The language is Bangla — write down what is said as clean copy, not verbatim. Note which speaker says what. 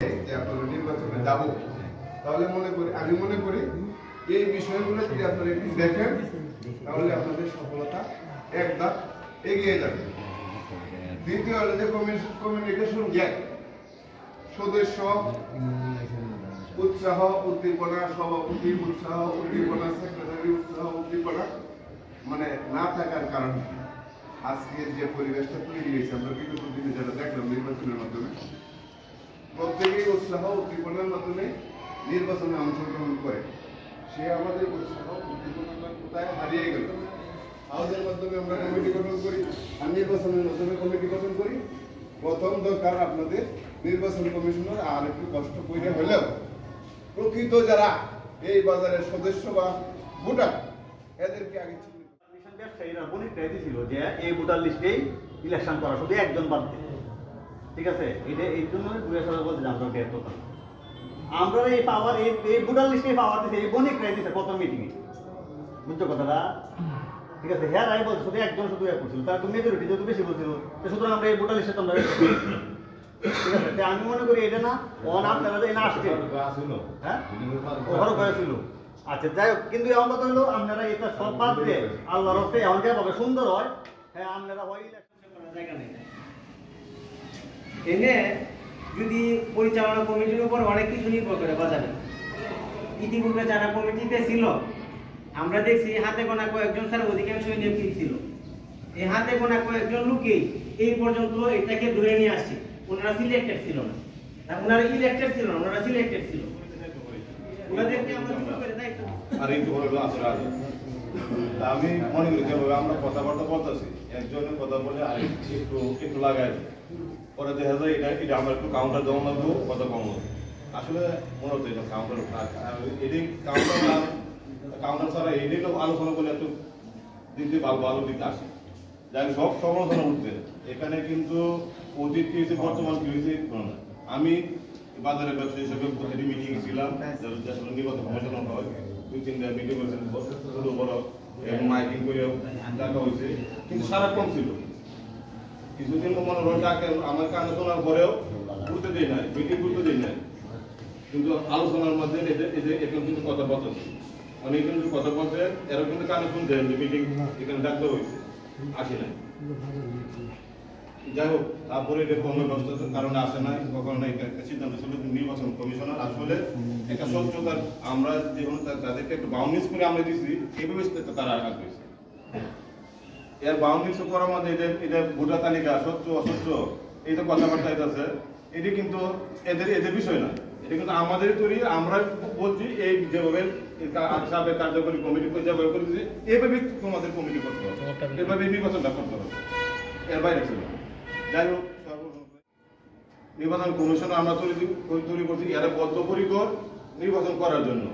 Speaker 1: যে আপনারা নির্বাচনে যাব, তাহলে আমি মনে করি এই বিষয়গুলো যদি আপনারা একটু দেখেন তাহলে আপনাদের সফলতা এক ধাপ এগিয়ে যাবে। দ্বিতীয় হলো যে কমিউনিকেশন গ্যাপ, সদস্য উৎসাহ উদ্দীপনা, সভাপতি উৎসাহ উদ্দীপনা, সেক্রেটারি উৎসাহ উদ্দীপনা মানে না থাকার কারণে আজকে যে পরিবেশটা তৈরি হয়েছে, আমরা বিগত দিনে যেটা দেখলাম নির্বাচনের মাধ্যমে প্রত্যেকেই উৎসাহ উদ্দীপনার মাধ্যমে নির্বাচনে অংশগ্রহণ করে, সে আমাদের উৎসাহ উদ্দীপনা কোথায় হারিয়ে গেল। হাউসের মাধ্যমে আমরা কমিটি গঠন করি আর নির্বাচনের মাধ্যমে কমিটি গঠন করি। প্রথম দরকার আপনাদের নির্বাচন কমিশনার আর একটু কষ্ট করে হলেও প্রকৃত যারা এই বাজারের সদস্য বা ভোটার এদেরকে আগে
Speaker 2: ব্যবসায়ীরা বণিক ছিল যে এই ভোটার লিস্টেই ইলেকশন করা, শুধু একজন বাদ দিয়ে। ঠিক আছে, এটা এই জন্য বলতে আমরা ব্যর্থ আমরা এই পাওয়ার এই ভোটার লিস্টে পাওয়ার দিচ্ছে এই বণিক দিচ্ছে প্রথম মিটিংয়ে, বুঝছো কথাটা? ঠিক আছে, হ্যাঁ রাই বলছে শুধু একজন শুধু করছিল, তার তো মেজরিটি যেহেতু বেশি বলছিল, সুতরাং আমরা এই ভোটার লিস্টে তোমরা ঠিক আছে। আমি মনে করি এটা না অন আপনারা না আসছে, হ্যাঁ ওখানে হয়েছিল। আচ্ছা যাই হোক, কিন্তু এমন কথা হলো আপনারা এটা সব বাদ দিয়ে আল্লাহর হস্তে এমন যেভাবে সুন্দর হয়, হ্যাঁ আপনারা ওই
Speaker 3: জায়গা নেই এনে যদি পরিচালনা কমিটির উপর অনেক কিছু নির্ভর করে বাজারে। ইতিপূর্বে যারা কমিটিতে ছিল আমরা দেখছি হাতে গোনা কয়েকজন ছাড়া অধিকাংশই নেতৃত্ব ছিল। এই হাতে গোনা কয়েকজন লোকেই এই পর্যন্ত এটাকে ধরে নিয়ে আসছে। ওনারা সিলেক্টেড ছিল না, ওনারা ইলেক্টেড ছিল না, ওনারা সিলেক্টেড ছিল। ওনাদেরকে আমরা করে দায়িত্ব
Speaker 4: আর একটু বলে আমি মনে করি যেভাবে আমরা কথাবার্তা বলতেছি, একজনের কথা বলে আর একটু লাগাই পরে দেখা যায় এটা আমরা একটু কাউন্টার দেওয়া লাগবো, কথা কম হবে। আসলে মনে হচ্ছে এটা কাউন্টার এটি কাউন্টার ছাড়া এটি আলোচনা করলে একটু দিক দিয়ে ভালো দিকে আসে, যাই সব সমালোচনা উঠবে। এখানে কিন্তু অতীত কি হয়েছে বর্তমান কি হয়েছে না। আমি বাজারের ব্যবসা হিসেবে প্রতিটি মিটিং ছিলাম, নির্বাচন কমিশন হয় 2-3টা মিটিং হয়েছে, ছোট বড় মাইকিং করে ডাকা হয়েছে, কিন্তু সারাক্ষণ ছিল। কিছুদিন মনে হয় ডাকে আমার কানে শোনার পরেও ঘুরতে দেয় নাই, মিটিং ঘুরতে দেয় নাই, কিন্তু আলোচনার মধ্যে এখন কিন্তু কথা বলতেছে, অনেক কিন্তু কথা বলছে, এরা কিন্তু কানে শুনতে যে মিটিং এখানে ডাকতে হয়েছে, আসে নাই। যাই হোক, তারপরে এটা কোনো ব্যবস্থার কারণে আসে নাই, কখনো একটা সিদ্ধান্ত ছিল নির্বাচন কমিশনার আসলে একটা স্বচ্ছতার আমরা যেমন তাদেরকে একটু বাউন্ডারিজ করে আমরা দিচ্ছি, এইভাবে তারা আগ্রহী। এর বাউন্ডারিজ করার মধ্যে এটা ভোটার তালিকা স্বচ্ছ অস্বচ্ছ এই তো কথাবার্তা আছে, এটি কিন্তু এদের বিষয় না, এটা কিন্তু আমাদের তৈরি। আমরা বলছি এই যেভাবে কার্যকরী কমিটি যেভাবে করে দিচ্ছি এইভাবে তোমাদের কমিটি করতে হবে, এভাবে নির্বাচনটা করতে হবে, এর বাইরে ছিল। যাই হোক, নির্বাচন কমিশন আমরা তৈরি করছি এরা বদ্ধপরিকর নির্বাচন করার জন্য।